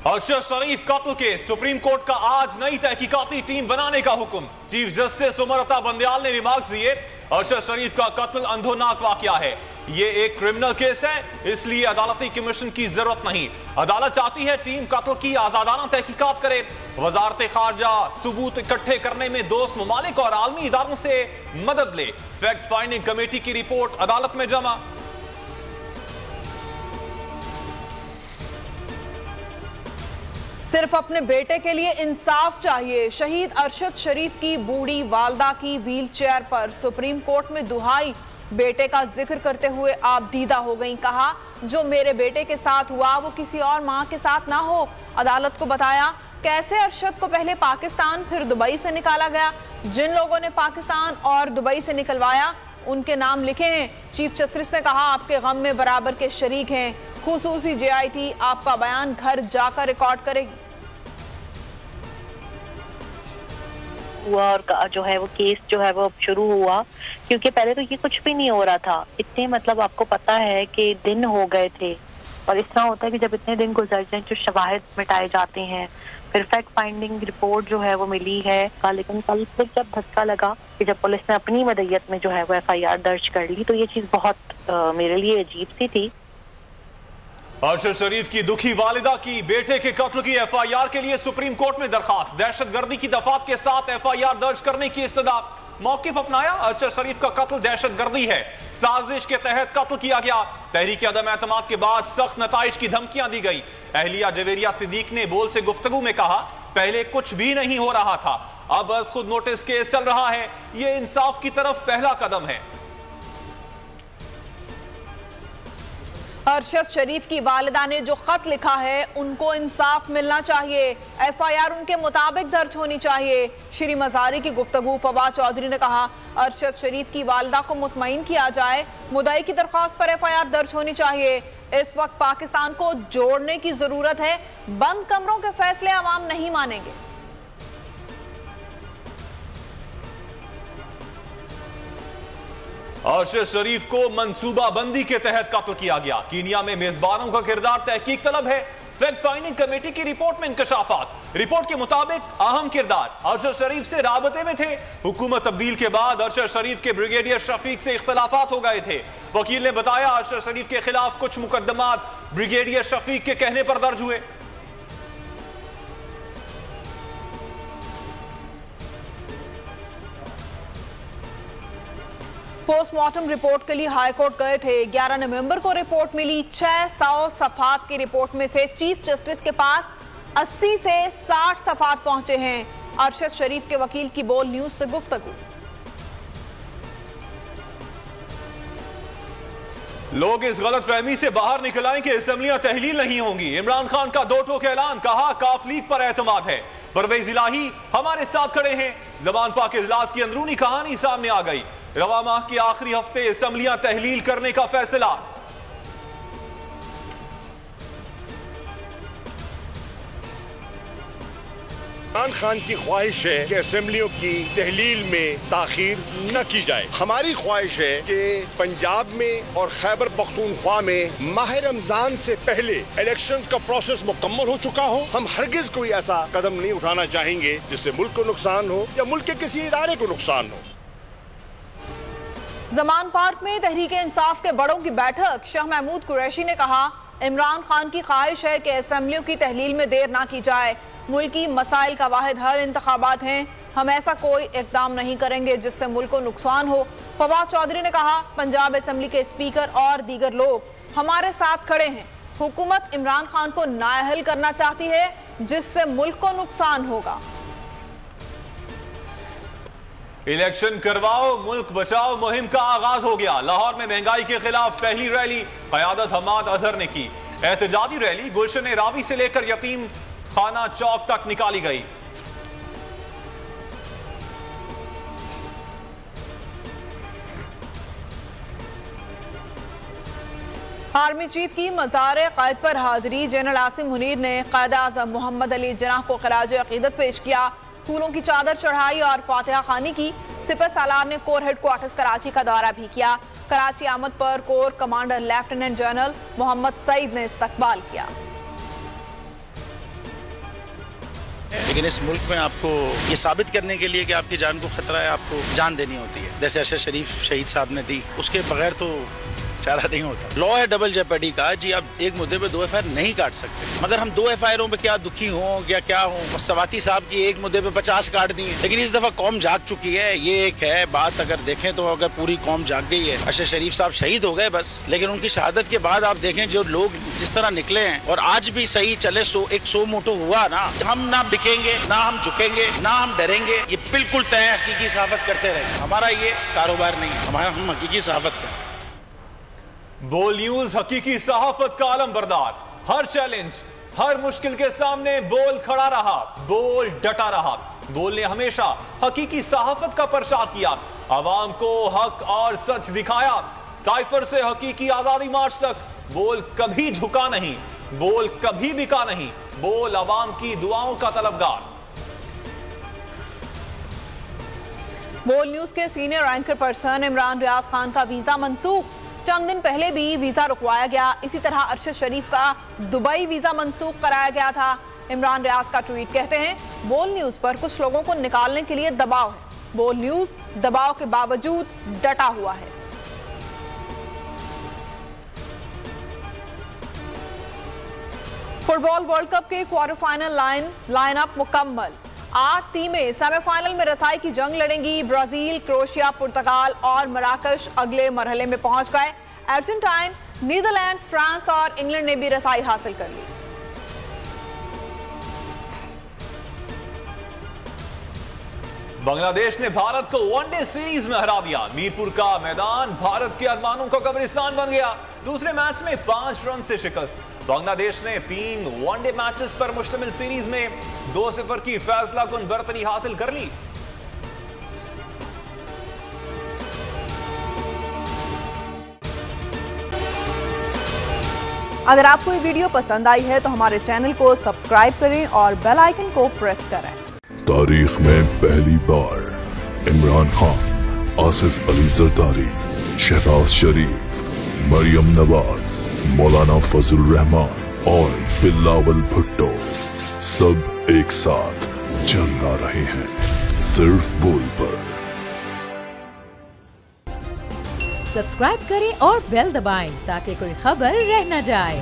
अरशद शरीफ कत्ल case, supreme court का आज नई तहकीकाती टीम बनाने का हुक्म। चीफ जस्टिस उमर अता बंदयाल ने रिमार्क्स दिए, अरशद शरीफ का कत्ल अंधोनाक वाकया है, ये एक क्रिमिनल केस है, इसलिए अदालती कमीशन की जरूरत नहीं। अदालत चाहती है टीम कत्ल की आजादाना तहकीकात करे। वजारत खारजा सबूत इकट्ठे करने में दोस्त ममालिक और आलमी इदारों से मदद ले। फैक्ट फाइंडिंग कमेटी की रिपोर्ट अदालत में जमा। सिर्फ अपने बेटे के लिए इंसाफ चाहिए। शहीद अरशद शरीफ की बूढ़ी वालदा की व्हीलचेयर पर सुप्रीम कोर्ट में दुहाई, बेटे का जिक्र करते हुए आप दीदा हो गई। कहा, जो मेरे बेटे के साथ हुआ वो किसी और मां के साथ ना हो। अदालत को बताया कैसे अरशद को पहले पाकिस्तान फिर दुबई से निकाला गया। जिन लोगों ने पाकिस्तान और दुबई से निकलवाया उनके नाम लिखे हैं। चीफ जस्टिस ने कहा, आपके गम में बराबर के शरीक हैं। खुसूसी JIT आपका बयान घर जाकर रिकॉर्ड करेगी। हुआ और जो है वो केस जो है वो शुरू हुआ, क्योंकि पहले तो ये कुछ भी नहीं हो रहा था। इतने मतलब आपको पता है कि दिन हो गए थे, और इस तरह होता है कि जब इतने दिन गुजर जाए जो शवाहिद मिटाए जाते हैं। फिर फैक्ट फाइंडिंग रिपोर्ट जो है वो मिली है, लेकिन कल फिर जब धक्का लगा कि जब पुलिस ने अपनी मदयत में जो है वो FIR दर्ज कर ली, तो ये चीज बहुत मेरे लिए अजीब सी थी। अरशद शरीफ की दुखी वालिदा की बेटे के कत्ल की FIR के लिए सुप्रीम कोर्ट में दरखास्त। दहशतगर्दी की दफात के साथ FIR दर्ज करने की इस्तदा। मौकिफ अपनाया, अरशद शरीफ का कत्ल दहशतगर्दी है, साजिश के तहत कत्ल किया गया। तहरीक अदम एतमाद के बाद सख्त नताइज की धमकियां दी गई। अहलिया जवेरिया सिद्दीक ने बोल से गुफ्तगू में कहा, पहले कुछ भी नहीं हो रहा था, अब बस खुद नोटिस केस चल रहा है, यह इंसाफ की तरफ पहला कदम है। अरशद शरीफ की वालिदा ने जो खत लिखा है उनको इंसाफ मिलना चाहिए। FIR उनके मुताबिक दर्ज होनी चाहिए। श्री मजारी की गुफ्तगू। फवाद चौधरी ने कहा, अरशद शरीफ की वालिदा को मुतमईन किया जाए, मुद्दई की दरख्वास्त पर FIR दर्ज होनी चाहिए। इस वक्त पाकिस्तान को जोड़ने की जरूरत है, बंद कमरों के फैसले अवाम नहीं मानेंगे। अरशद शरीफ को मंसूबा बंदी के तहत कत्ल किया गया। कीनिया में मेजबानों का किरदार तहकीक तलब है। फैक्ट फाइंडिंग कमेटी की रिपोर्ट में इंकशाफात। रिपोर्ट के मुताबिक अहम किरदार अरशद शरीफ से राबते में थे। हुकूमत तब्दील के बाद अरशद शरीफ के ब्रिगेडियर शफीक से इख्तलाफात हो गए थे। वकील ने बताया, अरशद शरीफ के खिलाफ कुछ मुकदमात ब्रिगेडियर शफीक के कहने पर दर्ज हुए। पोस्टमार्टम रिपोर्ट के लिए हाईकोर्ट गए थे। 11 नवंबर को रिपोर्ट मिली। 600 सफात की रिपोर्ट में से चीफ जस्टिस के पास 80 से 60 सफात पहुंचे हैं। अरशद शरीफ के वकील की बोल न्यूज से गुफ्तगू। लोग इस गलतफहमी से बाहर निकल आए कि असेंबलियां तहलील नहीं होंगी। इमरान खान का दो टोक ऐलान, कहा काफ लीग पर एतमाद है, परवेज इलाही हमारे साथ खड़े हैं। जबान पाक इजलास की अंदरूनी कहानी सामने आ गई। रवा माह के आखिरी हफ्ते असेंबलियां तहलील करने का फैसला। इमरान खान की ख्वाहिश है कि असेंबलियों की तहलील में ताखीर न की जाए। हमारी ख्वाहिश है कि पंजाब में और खैबर पख्तूनख्वा में माह रमजान से पहले इलेक्शंस का प्रोसेस मुकम्मल हो चुका हो। हम हरगिज कोई ऐसा कदम नहीं उठाना चाहेंगे जिससे मुल्क को नुकसान हो या मुल्क के किसी इदारे को नुकसान हो। जमान पार्क में तहरीक इंसाफ के बड़ों की बैठक। शाह महमूद कुरैशी ने कहा, इमरान खान की ख्वाहिश है कि असेंबलियों की तहलील में देर ना की जाए। मुल्की मसाइल का वाहिद हल इंतखाबात हैं। हम ऐसा कोई इकदाम नहीं करेंगे जिससे मुल्क को नुकसान हो। फवाद चौधरी ने कहा, पंजाब असेंबली के स्पीकर और दीगर लोग हमारे साथ खड़े हैं। हुकूमत इमरान खान को नाअहल करना चाहती है जिससे मुल्क को नुकसान होगा। इलेक्शन करवाओ मुल्क बचाओ मुहिम का आगाज हो गया। लाहौर में महंगाई के खिलाफ पहली रैली क़यादत हमाद अजहर ने की। एहतजाजी रैली गुलशन रावी से लेकर यतीम खाना चौक तक निकाली गई। आर्मी चीफ की मज़ार क़ैद पर हाजिरी। जनरल आसिम मुनीर ने क़ायद आज़म मोहम्मद अली जिन्नाह को खराज अक़ीदत पेश किया। फूलों की चादर चढ़ाई और फातिहा खानी की। सिपह सालार ने कोर हेडक्वार्टर्स कराची का दौरा भी किया। कराची आमद पर core commander lieutenant general Mohammad Saeed ने इस्तकबाल किया। लेकिन इस मुल्क में आपको ये साबित करने के लिए कि आपकी जान को खतरा है, आपको जान देनी होती है। जैसे अरशद शरीफ शहीद साहब ने दी, उसके बगैर तो चारा नहीं होता। लॉ है डबल जेपर्डी का जी, आप एक मुद्दे पे 2 FIR नहीं काट सकते, मगर हम 2 FIRों पे क्या दुखी हों या क्या हों। सवाती साहब की एक मुद्दे पे 50 काट दिए, लेकिन इस दफा कौम जाग चुकी है। ये एक है बात, अगर देखें तो अगर पूरी कौम जाग गई है। अरशद शरीफ साहब शहीद हो गए बस, लेकिन उनकी शहादत के बाद आप देखें जो लोग जिस तरह निकले हैं, और आज भी सही चले 100 मोटो हुआ ना, हम ना बिकेंगे, ना हम झुकेंगे, ना हम डरेंगे। ये बिल्कुल तय हकीकी सहाफत करते रहेंगे। हमारा ये कारोबार नहीं, हम हकीकी सहाफत करें। बोल न्यूज हकीकी सहाफत का आलम बरदार। हर चैलेंज, हर मुश्किल के सामने बोल खड़ा रहा, बोल डटा रहा। बोल ने हमेशा हकीकी सहाफत का प्रचार किया, आवाम को हक और सच दिखाया। साइफर से हकीकी आजादी मार्च तक बोल कभी झुका नहीं, बोल कभी बिका नहीं। बोल आवाम की दुआओं का तलबगार। बोल न्यूज के senior anchor person Imran Riaz Khan का वीजा मंसूख। चंद दिन पहले भी वीजा रुकवाया गया। इसी तरह अरशद शरीफ का दुबई वीजा मंसूख कराया गया था। इमरान रियाज का ट्वीट कहते हैं, बोल न्यूज पर कुछ लोगों को निकालने के लिए दबाव है। बोल न्यूज दबाव के बावजूद डटा हुआ है। फुटबॉल वर्ल्ड कप के क्वार्टर फाइनल लाइनअप मुकम्मल। 8 टीमें सेमीफाइनल में रसाई की जंग लड़ेंगी। ब्राजील, क्रोएशिया, पुर्तगाल और मराकश अगले मरहले में पहुंच गए। अर्जेंटाइन, नीदरलैंड्स, फ्रांस और इंग्लैंड ने भी रसाई हासिल कर ली। बांग्लादेश ने भारत को वनडे सीरीज में हरा दिया। मीरपुर का मैदान भारत के अरमानों का कब्रिस्तान बन गया। दूसरे मैच में 5 रन से शिकस्त। बांग्लादेश ने 3 वनडे मैचेस पर मुश्तमिल सीरीज में 2-0 की फैसलाकुन बरतरी हासिल कर ली। अगर आपको ये वीडियो पसंद आई है तो हमारे चैनल को सब्सक्राइब करें और बेल आइकन को प्रेस करें। तारीख में पहली बार इमरान खान, आसिफ अली जरदारी, शहबाज शरीफ, मरियम नवाज, मौलाना फजल रहमान और बिलावल भुट्टो सब एक साथ चल रहे हैं सिर्फ बोल पर। सब्सक्राइब करें और बेल दबाएं ताकि कोई खबर रह न जाए।